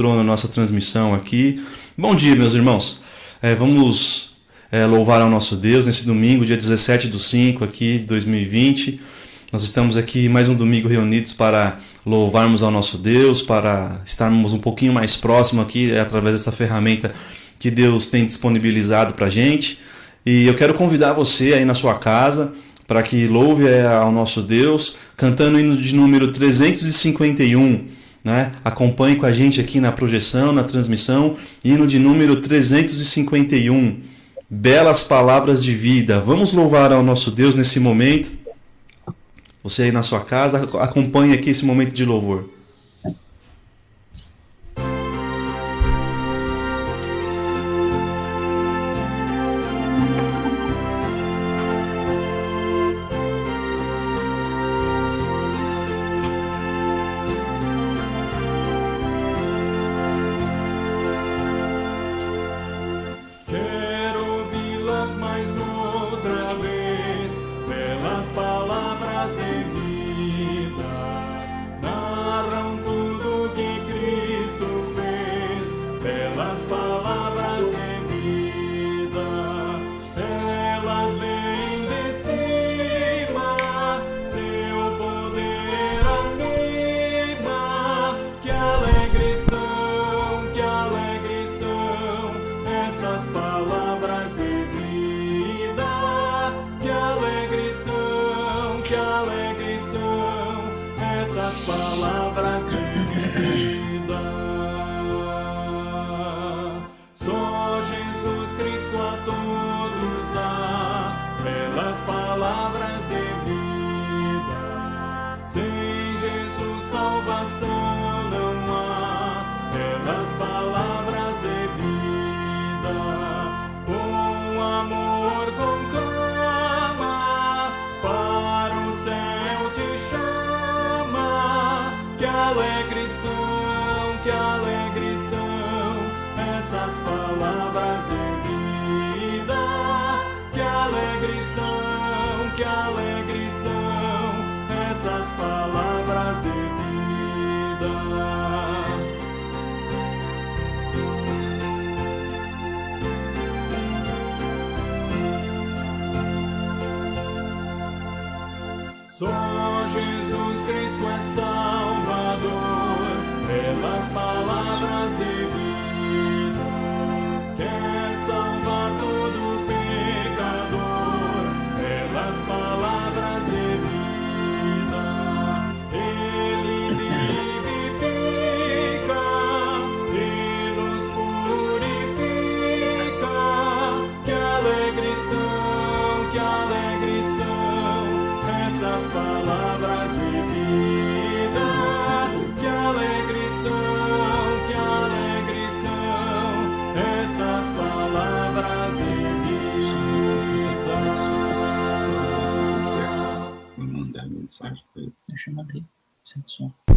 na nossa transmissão aqui. Bom dia, meus irmãos. Vamos louvar ao nosso Deus nesse domingo, dia 17/5 aqui de 2020. Nós estamos aqui mais um domingo reunidos para louvarmos ao nosso Deus, para estarmos um pouquinho mais próximos aqui através dessa ferramenta que Deus tem disponibilizado para a gente. E eu quero convidar você aí na sua casa para que louve ao nosso Deus, cantando o hino de número 351. Né? Acompanhe com a gente aqui na projeção, na transmissão, hino de número 351. Belas palavras de vida. Vamos louvar ao nosso Deus nesse momento. Você aí na sua casa, acompanhe aqui esse momento de louvor.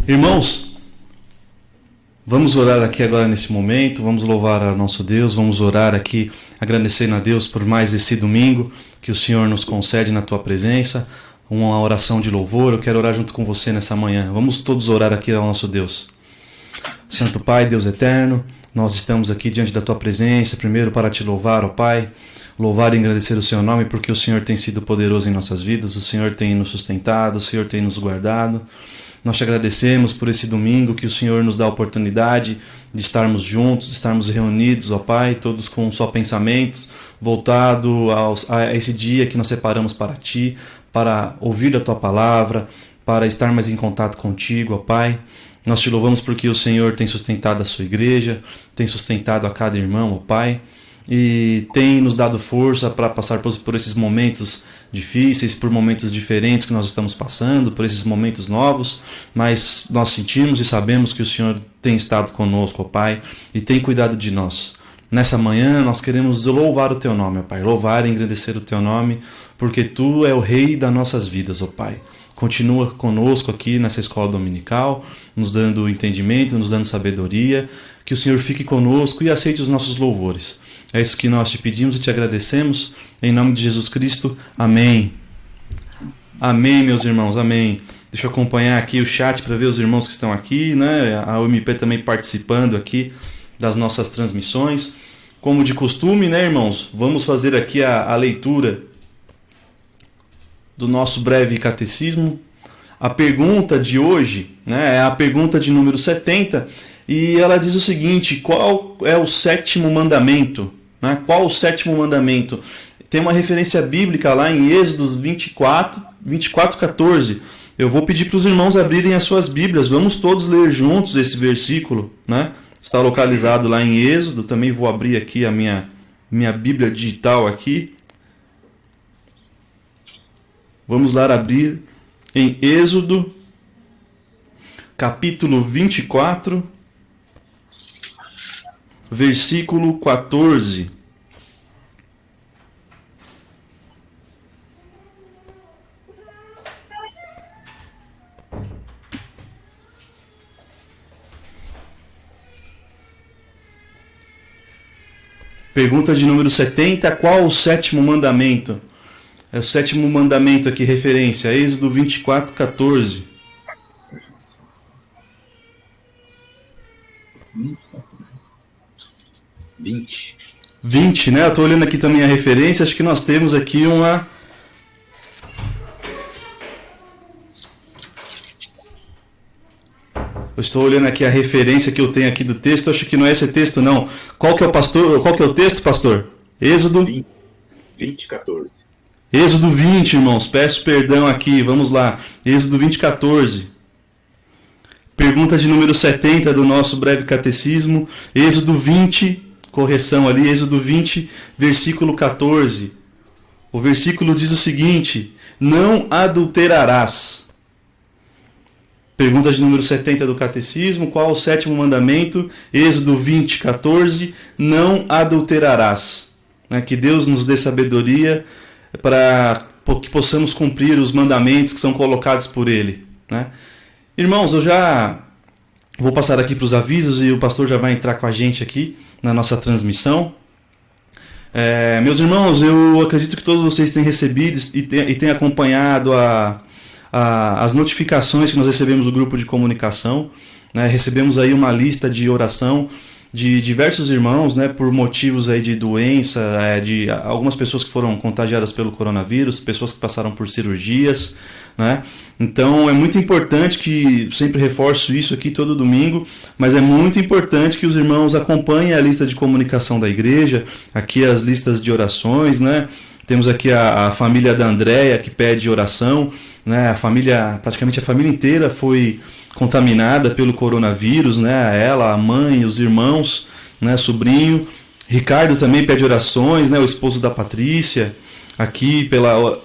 Irmãos, vamos orar aqui agora nesse momento, vamos louvar ao nosso Deus, vamos orar aqui agradecendo a Deus por mais esse domingo que o Senhor nos concede na tua presença, uma oração de louvor. Eu quero orar junto com você nessa manhã. Vamos todos orar aqui ao nosso Deus. Santo Pai, Deus eterno, nós estamos aqui diante da tua presença, primeiro para te louvar, ó Pai, louvar e agradecer o seu nome, porque o Senhor tem sido poderoso em nossas vidas, o Senhor tem nos sustentado, o Senhor tem nos guardado. Nós te agradecemos por esse domingo que o Senhor nos dá a oportunidade de estarmos juntos, de estarmos reunidos, ó Pai, todos com só pensamentos, voltado a esse dia que nós separamos para Ti, para ouvir a Tua palavra, para estar mais em contato contigo, ó Pai. Nós te louvamos porque o Senhor tem sustentado a sua igreja, tem sustentado a cada irmão, ó Pai, e tem nos dado força para passar por esses momentos difíceis, por momentos diferentes que nós estamos passando, por esses momentos novos, mas nós sentimos e sabemos que o Senhor tem estado conosco, ó Pai, e tem cuidado de nós. Nessa manhã nós queremos louvar o Teu nome, ó Pai, louvar e engrandecer o Teu nome, porque Tu é o Rei das nossas vidas, ó Pai. Continua conosco aqui nessa escola dominical, nos dando entendimento, nos dando sabedoria, que o Senhor fique conosco e aceite os nossos louvores. É isso que nós te pedimos e te agradecemos, em nome de Jesus Cristo. Amém. Amém, meus irmãos, amém. Deixa eu acompanhar aqui o chat para ver os irmãos que estão aqui, né? A UMP também participando aqui das nossas transmissões. Como de costume, né, irmãos? Vamos fazer aqui a leitura do nosso breve catecismo. A pergunta de hoje, né, é a pergunta de número 70, e ela diz o seguinte: qual é o sétimo mandamento? Né? Qual o sétimo mandamento? Tem uma referência bíblica lá em Êxodo 24:14. Eu vou pedir para os irmãos abrirem as suas Bíblias. Vamos todos ler juntos esse versículo, né? Está localizado lá em Êxodo. Também vou abrir aqui a minha Bíblia digital aqui. Vamos lá abrir em Êxodo, capítulo 24, versículo 14. Pergunta de número 70, qual o sétimo mandamento? É o sétimo mandamento aqui, referência, Êxodo 24:14. 20, né? Eu estou olhando aqui também a referência, acho que nós temos aqui uma... Eu estou olhando aqui a referência que eu tenho aqui do texto, acho que não é esse texto não. Qual que é o texto, pastor? Êxodo 20:14. Êxodo 20, irmãos, peço perdão aqui, vamos lá. Êxodo 20:14. Pergunta de número 70 do nosso breve catecismo. Êxodo 20, correção ali, Êxodo 20, versículo 14. O versículo diz o seguinte: não adulterarás. Pergunta de número 70 do catecismo, qual o sétimo mandamento? Êxodo 20:14, não adulterarás. Que Deus nos dê sabedoria para que possamos cumprir os mandamentos que são colocados por Ele. Né? Irmãos, eu já vou passar aqui para os avisos e o pastor já vai entrar com a gente aqui na nossa transmissão. Meus irmãos, eu acredito que todos vocês têm recebido e têm acompanhado as notificações que nós recebemos do grupo de comunicação. Né? Recebemos aí uma lista de oração de diversos irmãos, né, por motivos aí de doença, de algumas pessoas que foram contagiadas pelo coronavírus, pessoas que passaram por cirurgias, né? Então é muito importante que, sempre reforço isso aqui todo domingo, mas é muito importante que os irmãos acompanhem a lista de comunicação da igreja, aqui as listas de orações, né? Temos aqui a família da Andréia que pede oração, né? Praticamente a família inteira foi contaminada pelo coronavírus, né? Ela, a mãe, os irmãos, né? Sobrinho. Ricardo também pede orações, né? O esposo da Patrícia, aqui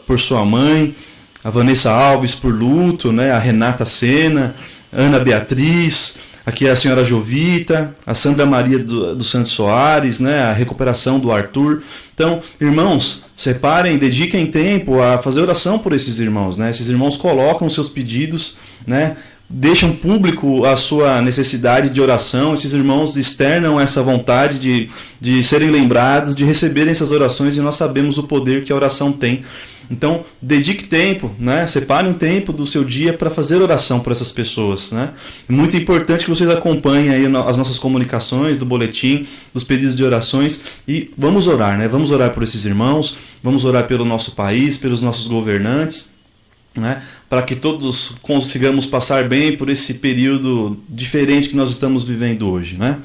por sua mãe. A Vanessa Alves por luto, né? A Renata Sena, Ana Beatriz, aqui a senhora Jovita, a Sandra Maria do Santos Soares, né? A recuperação do Arthur. Então, irmãos, separem, dediquem tempo a fazer oração por esses irmãos, né? Esses irmãos colocam seus pedidos, né? Deixam público a sua necessidade de oração, esses irmãos externam essa vontade de serem lembrados, de receberem essas orações, e nós sabemos o poder que a oração tem. Então, dedique tempo, né? Separe um tempo do seu dia para fazer oração por essas pessoas, né? É muito importante que vocês acompanhem aí as nossas comunicações, do boletim, dos pedidos de orações, e vamos orar, né? Vamos orar por esses irmãos, vamos orar pelo nosso país, pelos nossos governantes, né? Para que todos consigamos passar bem por esse período diferente que nós estamos vivendo hoje, né?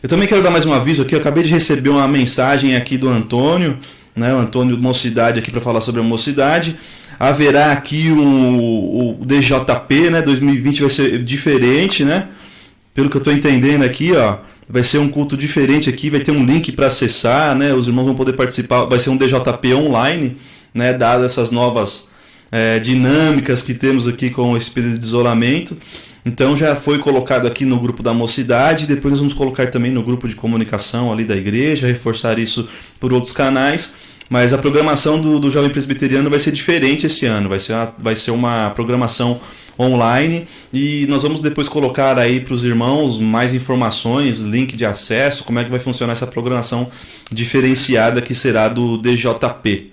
Eu também quero dar mais um aviso aqui. Eu acabei de receber uma mensagem aqui do Antônio, né? O Antônio Mocidade aqui para falar sobre a mocidade. Haverá aqui o DJP, né? 2020 vai ser diferente, né? Pelo que eu estou entendendo aqui, ó, vai ser um culto diferente aqui. Vai ter um link para acessar, né? Os irmãos vão poder participar. Vai ser um DJP online, né? Dadas essas novas dinâmicas que temos aqui com esse período de isolamento. Então já foi colocado aqui no grupo da mocidade, depois nós vamos colocar também no grupo de comunicação ali da igreja, reforçar isso por outros canais, mas a programação do Jovem Presbiteriano vai ser diferente esse ano, vai ser uma programação online, e nós vamos depois colocar aí para os irmãos mais informações, link de acesso, como é que vai funcionar essa programação diferenciada que será do DJP.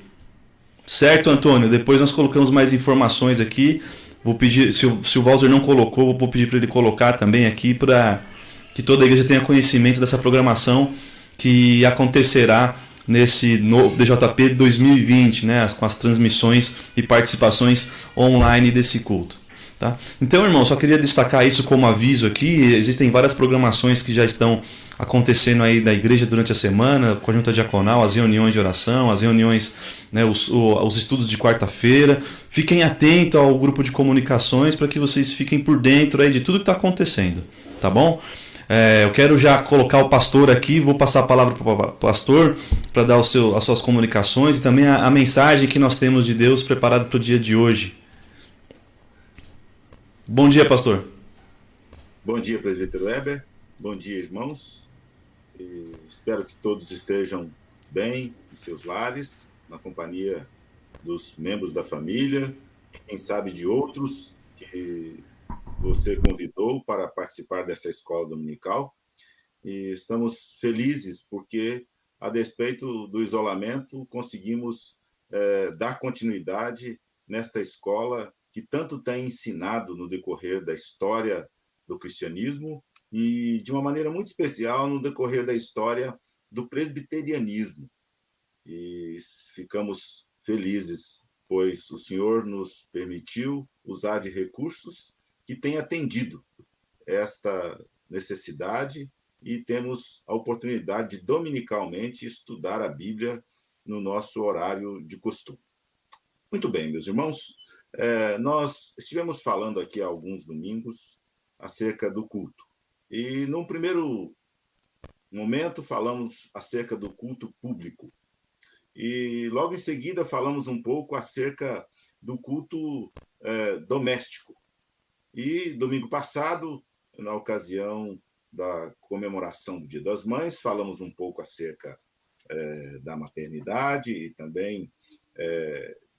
Certo, Antônio? Depois nós colocamos mais informações aqui Vou pedir, se o Walter não colocou, vou pedir para ele colocar também aqui para que toda a igreja tenha conhecimento dessa programação que acontecerá nesse novo DJP 2020, né, com as transmissões e participações online desse culto. Tá? Então, irmão, só queria destacar isso como aviso aqui. Existem várias programações que já estão acontecendo aí da igreja durante a semana, conjunta diaconal, as reuniões de oração, as reuniões, né, os estudos de quarta-feira. Fiquem atentos ao grupo de comunicações para que vocês fiquem por dentro aí de tudo que está acontecendo, tá bom? Eu quero já colocar o pastor aqui, vou passar a palavra para o pastor para dar as suas comunicações e também a mensagem que nós temos de Deus preparada para o dia de hoje. Bom dia, pastor. Bom dia, presbítero Weber. Bom dia, irmãos. Espero que todos estejam bem em seus lares, na companhia dos membros da família, e quem sabe de outros que você convidou para participar dessa escola dominical. E estamos felizes porque, a despeito do isolamento, conseguimos dar continuidade nesta escola que tanto tem ensinado no decorrer da história do cristianismo e, de uma maneira muito especial, no decorrer da história do presbiterianismo. E ficamos felizes, pois o Senhor nos permitiu usar de recursos que têm atendido esta necessidade e temos a oportunidade de, dominicalmente, estudar a Bíblia no nosso horário de costume. Muito bem, meus irmãos, nós estivemos falando aqui há alguns domingos acerca do culto. E, num primeiro momento, falamos acerca do culto público. E, logo em seguida, falamos um pouco acerca do culto doméstico. E, domingo passado, na ocasião da comemoração do Dia das Mães, falamos um pouco acerca da maternidade e também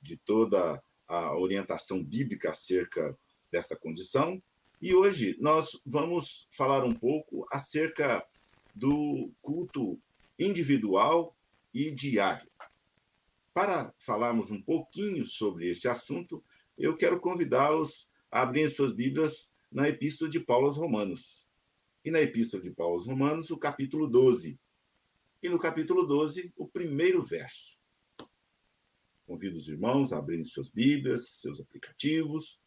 de toda a orientação bíblica acerca desta condição. E hoje nós vamos falar um pouco acerca do culto individual e diário. Para falarmos um pouquinho sobre este assunto, eu quero convidá-los a abrirem suas Bíblias na Epístola de Paulo aos Romanos. E na Epístola de Paulo aos Romanos, o capítulo 12. E no capítulo 12, o primeiro verso. Convido os irmãos a abrirem suas Bíblias, seus aplicativos.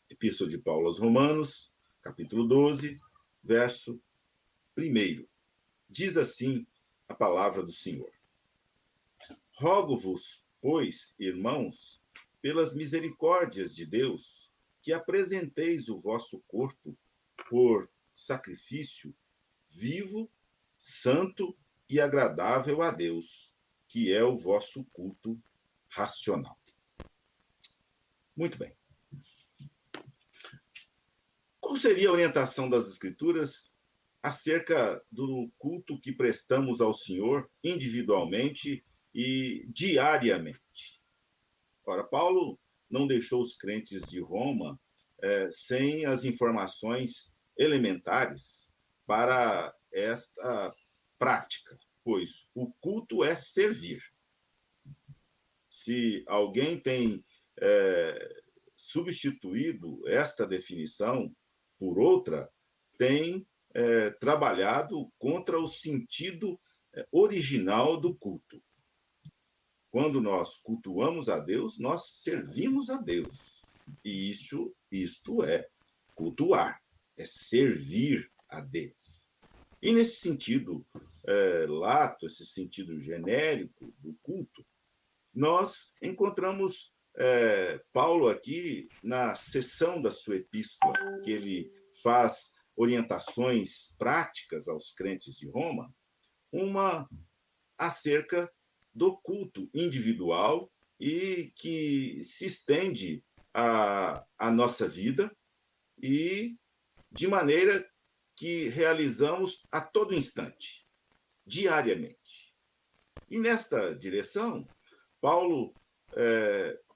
Epístola de Paulo aos Romanos, capítulo 12, verso 1. Diz assim a palavra do Senhor. Rogo-vos, pois, irmãos, pelas misericórdias de Deus, que apresenteis o vosso corpo por sacrifício vivo, santo e agradável a Deus, que é o vosso culto racional. Muito bem. Qual seria a orientação das Escrituras acerca do culto que prestamos ao Senhor individualmente e diariamente? Ora, Paulo não deixou os crentes de Roma sem as informações elementares para esta prática, pois o culto é servir. Se alguém tem substituído esta definição por outra, tem trabalhado contra o sentido original do culto. Quando nós cultuamos a Deus, nós servimos a Deus. E isto é cultuar, é servir a Deus. E nesse sentido lato, esse sentido genérico do culto, nós encontramos Paulo aqui na seção da sua epístola, que ele faz orientações práticas aos crentes de Roma, uma acerca do culto individual e que se estende à nossa vida e de maneira que realizamos a todo instante, diariamente. E nesta direção, Paulo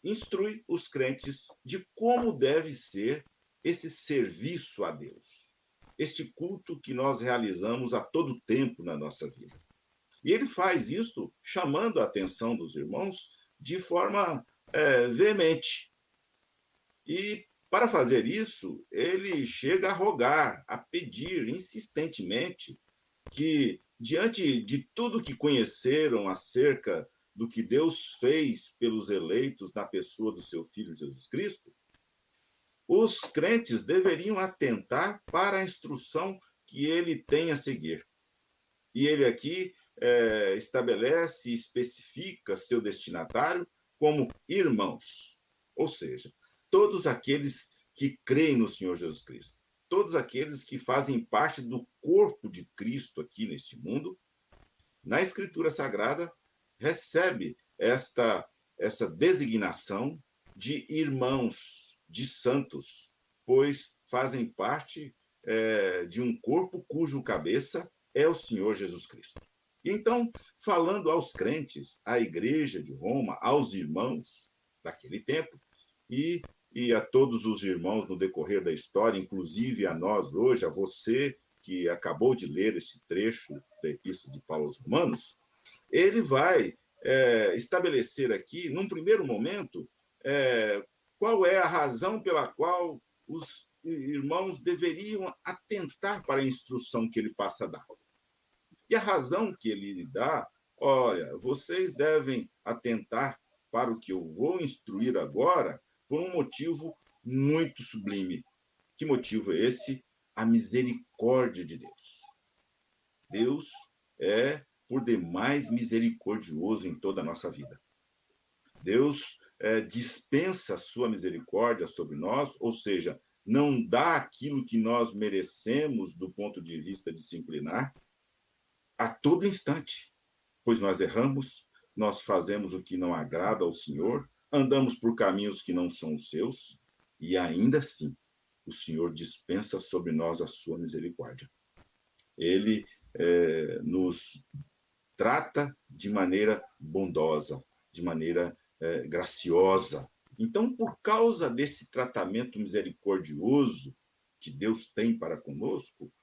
instrui os crentes de como deve ser esse serviço a Deus, este culto que nós realizamos a todo tempo na nossa vida. E ele faz isso chamando a atenção dos irmãos de forma veemente. E, para fazer isso, ele chega a rogar, a pedir insistentemente que, diante de tudo que conheceram acerca do que Deus fez pelos eleitos na pessoa do seu Filho Jesus Cristo, os crentes deveriam atentar para a instrução que ele tem a seguir. E ele aqui estabelece e especifica seu destinatário como irmãos, ou seja, todos aqueles que creem no Senhor Jesus Cristo, todos aqueles que fazem parte do corpo de Cristo aqui neste mundo, na Escritura Sagrada, recebe essa designação de irmãos, de santos, pois fazem parte de um corpo cujo cabeça é o Senhor Jesus Cristo. Então, falando aos crentes, à igreja de Roma, aos irmãos daquele tempo, e a todos os irmãos no decorrer da história, inclusive a nós hoje, a você que acabou de ler esse trecho da Epístola de Paulo aos Romanos, ele vai estabelecer aqui, num primeiro momento, qual é a razão pela qual os irmãos deveriam atentar para a instrução que ele passa a dar. E a razão que ele dá, olha, vocês devem atentar para o que eu vou instruir agora por um motivo muito sublime. Que motivo é esse? A misericórdia de Deus. Deus é, por demais, misericordioso em toda a nossa vida. Deus dispensa a sua misericórdia sobre nós, ou seja, não dá aquilo que nós merecemos do ponto de vista disciplinar a todo instante, pois nós erramos, nós fazemos o que não agrada ao Senhor, andamos por caminhos que não são os seus, e ainda assim o Senhor dispensa sobre nós a sua misericórdia. Ele nos trata de maneira bondosa, de maneira graciosa. Então, por causa desse tratamento misericordioso que Deus tem para conosco,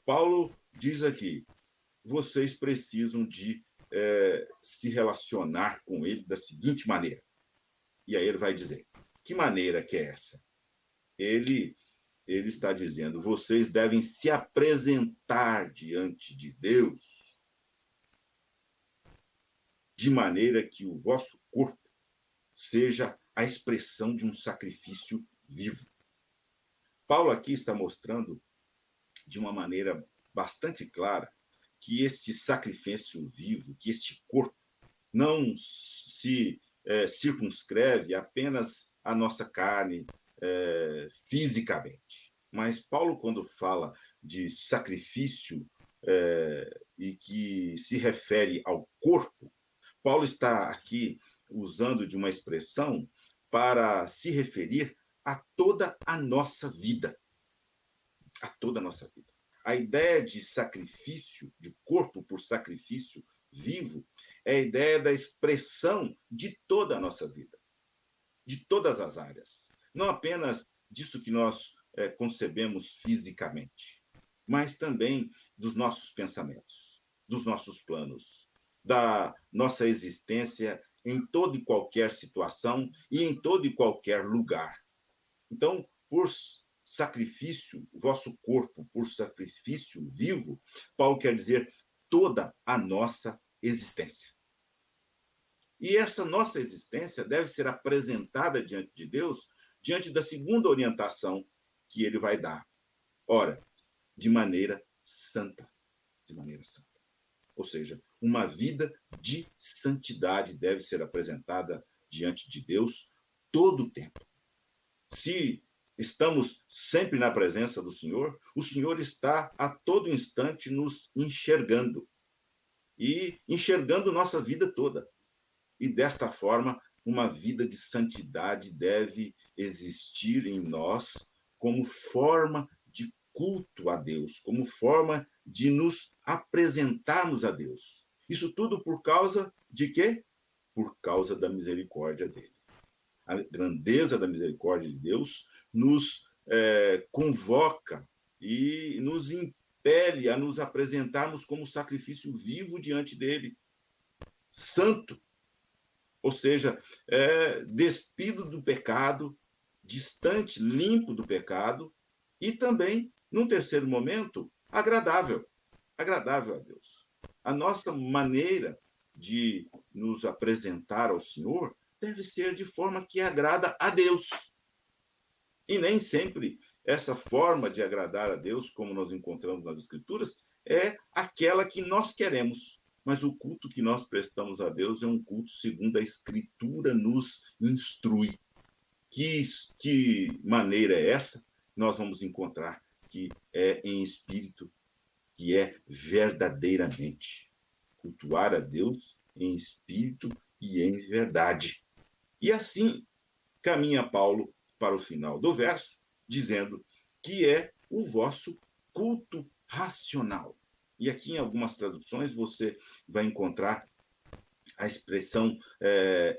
Paulo diz aqui, vocês precisam de se relacionar com ele da seguinte maneira. E aí ele vai dizer, que maneira que é essa? Ele está dizendo, vocês devem se apresentar diante de Deus de maneira que o vosso corpo seja a expressão de um sacrifício vivo. Paulo aqui está mostrando de uma maneira bastante clara que este sacrifício vivo, que este corpo não se circunscreve apenas à nossa carne fisicamente. Mas Paulo, quando fala de sacrifício e que se refere ao corpo, Paulo está aqui usando de uma expressão para se referir a toda a nossa vida. A toda a nossa vida. A ideia de sacrifício, de corpo por sacrifício vivo, é a ideia da expressão de toda a nossa vida, de todas as áreas. Não apenas disso que nós concebemos fisicamente, mas também dos nossos pensamentos, dos nossos planos, da nossa existência em toda e qualquer situação e em todo e qualquer lugar. Então, por sacrifício, o vosso corpo por sacrifício vivo, Paulo quer dizer toda a nossa existência. E essa nossa existência deve ser apresentada diante de Deus, diante da segunda orientação que ele vai dar. Ora, de maneira santa. De maneira santa. Ou seja, uma vida de santidade deve ser apresentada diante de Deus todo o tempo. Se estamos sempre na presença do Senhor, o Senhor está a todo instante nos enxergando. E enxergando nossa vida toda. E desta forma, uma vida de santidade deve existir em nós como forma de culto a Deus, como forma de nos apresentarmos a Deus. Isso tudo por causa de quê? Por causa da misericórdia dele. A grandeza da misericórdia de Deus nos convoca e nos impele a nos apresentarmos como sacrifício vivo diante dele, santo, ou seja, despido do pecado, distante, limpo do pecado, e também, num terceiro momento, agradável a Deus. A nossa maneira de nos apresentar ao Senhor deve ser de forma que agrada a Deus. E nem sempre essa forma de agradar a Deus, como nós encontramos nas Escrituras, é aquela que nós queremos. Mas o culto que nós prestamos a Deus é um culto segundo a Escritura nos instrui. Que maneira é essa? Nós vamos encontrar que é em espírito, que é verdadeiramente. Cultuar a Deus em espírito e em verdade. E assim caminha Paulo para o final do verso, dizendo que é o vosso culto racional. E aqui em algumas traduções você vai encontrar a expressão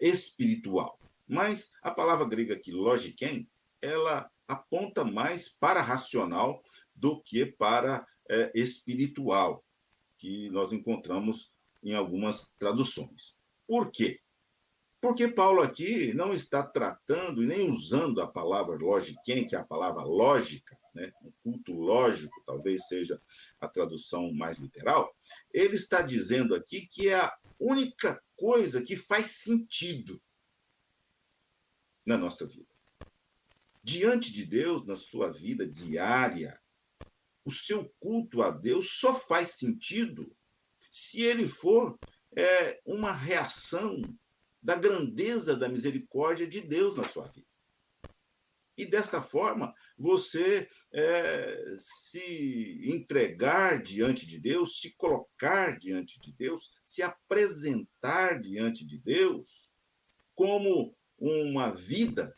espiritual. Mas a palavra grega aqui, logiken, ela aponta mais para racional do que para espiritual, que nós encontramos em algumas traduções. Por quê? Porque Paulo aqui não está tratando e nem usando a palavra logiken, que é a palavra lógica, né? Um culto lógico, talvez seja a tradução mais literal. Ele está dizendo aqui que é a única coisa que faz sentido na nossa vida. Diante de Deus, na sua vida diária, o seu culto a Deus só faz sentido se ele for uma reação da grandeza da misericórdia de Deus na sua vida. E desta forma, você se entregar diante de Deus, se colocar diante de Deus, se apresentar diante de Deus como uma vida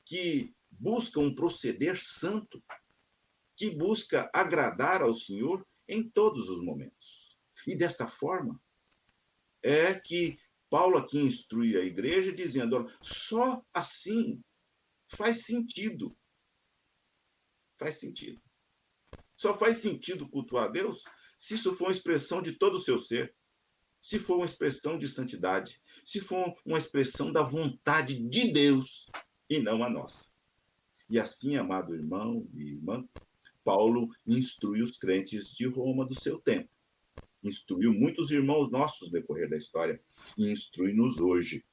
que busca um proceder santo, que busca agradar ao Senhor em todos os momentos. E desta forma é que Paulo aqui instrui a igreja dizendo, olha, só assim faz sentido. Faz sentido. Só faz sentido cultuar a Deus se isso for uma expressão de todo o seu ser, se for uma expressão de santidade, se for uma expressão da vontade de Deus e não a nossa. E assim, amado irmão e irmã, Paulo instrui os crentes de Roma do seu tempo. Instruiu muitos irmãos nossos no decorrer da história e instrui-nos hoje.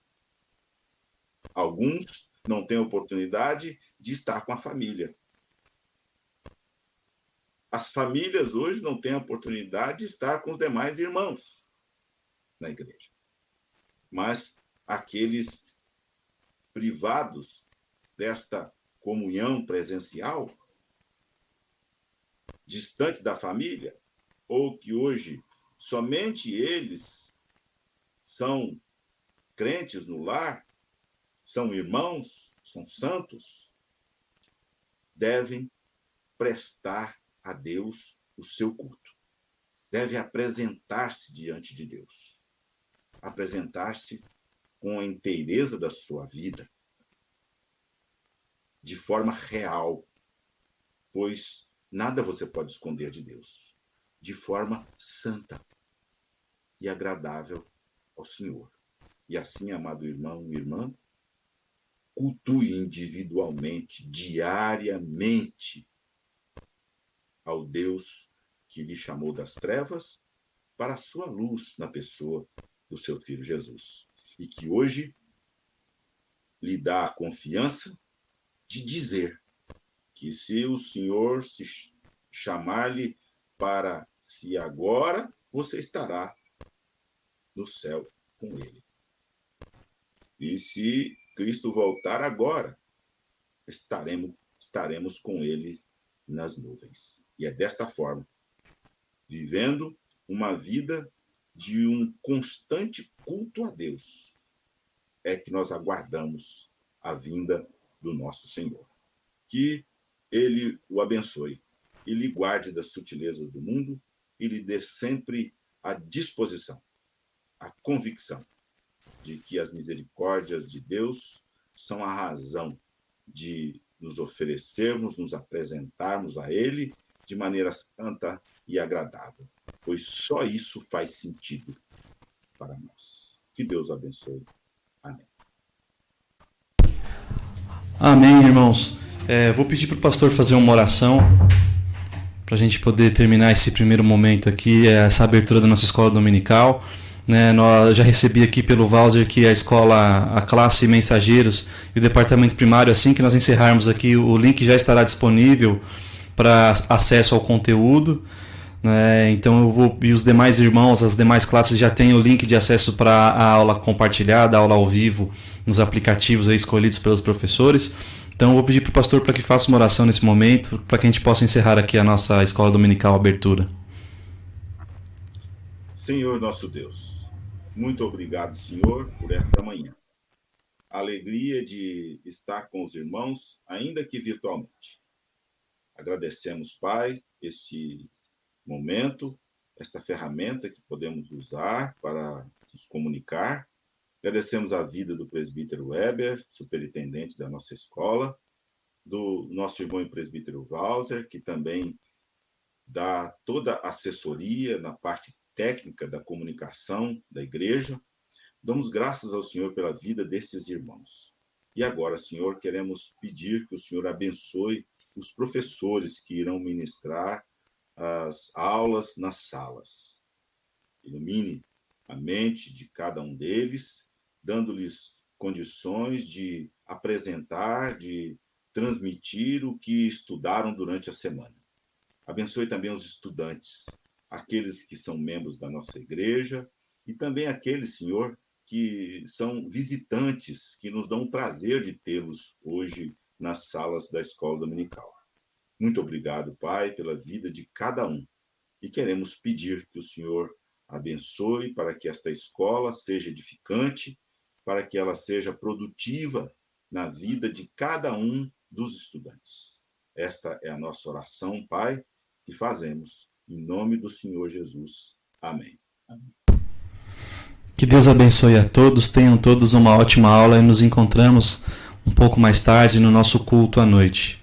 Alguns não têm oportunidade de estar com a família. As famílias hoje não têm a oportunidade de estar com os demais irmãos na igreja. Mas aqueles privados desta comunhão presencial, distantes da família, ou que hoje somente eles são crentes no lar, são irmãos, são santos, devem prestar a Deus o seu culto. Deve apresentar-se diante de Deus. Apresentar-se com a inteireza da sua vida, de forma real, pois nada você pode esconder de Deus, de forma santa e agradável ao Senhor. E assim, amado irmão e irmã, cultue individualmente, diariamente, ao Deus que lhe chamou das trevas para a sua luz na pessoa do seu Filho Jesus. E que hoje lhe dá a confiança de dizer que se o Senhor se chamar-lhe para si agora, você estará no céu com ele. E se Cristo voltar agora, estaremos com ele nas nuvens. E é desta forma, vivendo uma vida de um constante culto a Deus, é que nós aguardamos a vinda do nosso Senhor. Que ele o abençoe e lhe guarde das sutilezas do mundo e lhe dê sempre a disposição, a convicção de que as misericórdias de Deus são a razão de nos oferecermos, nos apresentarmos a Ele de maneira santa e agradável, pois só isso faz sentido para nós. Que Deus abençoe. Amém. Amém, irmãos. Vou pedir para o pastor fazer uma oração para a gente poder terminar esse primeiro momento aqui, essa abertura da nossa escola dominical. Eu já recebi aqui pelo Walser que a classe Mensageiros e o departamento primário, assim que nós encerrarmos aqui, o link já estará disponível para acesso ao conteúdo. Então e os demais irmãos, as demais classes já têm o link de acesso para a aula compartilhada, a aula ao vivo, nos aplicativos aí escolhidos pelos professores. Então eu vou pedir para o pastor para que faça uma oração nesse momento, para que a gente possa encerrar aqui a nossa escola dominical abertura. Senhor nosso Deus, muito obrigado, Senhor, por esta manhã. A alegria de estar com os irmãos, ainda que virtualmente. Agradecemos, Pai, este momento, esta ferramenta que podemos usar para nos comunicar. Agradecemos a vida do presbítero Weber, superintendente da nossa escola, do nosso irmão e presbítero Walser, que também dá toda a assessoria na parte técnica da comunicação da igreja. Damos graças ao Senhor pela vida desses irmãos. E agora, Senhor, queremos pedir que o Senhor abençoe os professores que irão ministrar as aulas nas salas. Ilumine a mente de cada um deles, dando-lhes condições de apresentar, de transmitir o que estudaram durante a semana. Abençoe também os estudantes, aqueles que são membros da nossa igreja e também aqueles, Senhor, que são visitantes, que nos dão o prazer de tê-los hoje nas salas da escola dominical. Muito obrigado, Pai, pela vida de cada um. E queremos pedir que o Senhor abençoe para que esta escola seja edificante, para que ela seja produtiva na vida de cada um dos estudantes. Esta é a nossa oração, Pai, que fazemos em nome do Senhor Jesus. Amém. Que Deus abençoe a todos, tenham todos uma ótima aula e nos encontramos um pouco mais tarde no nosso culto à noite.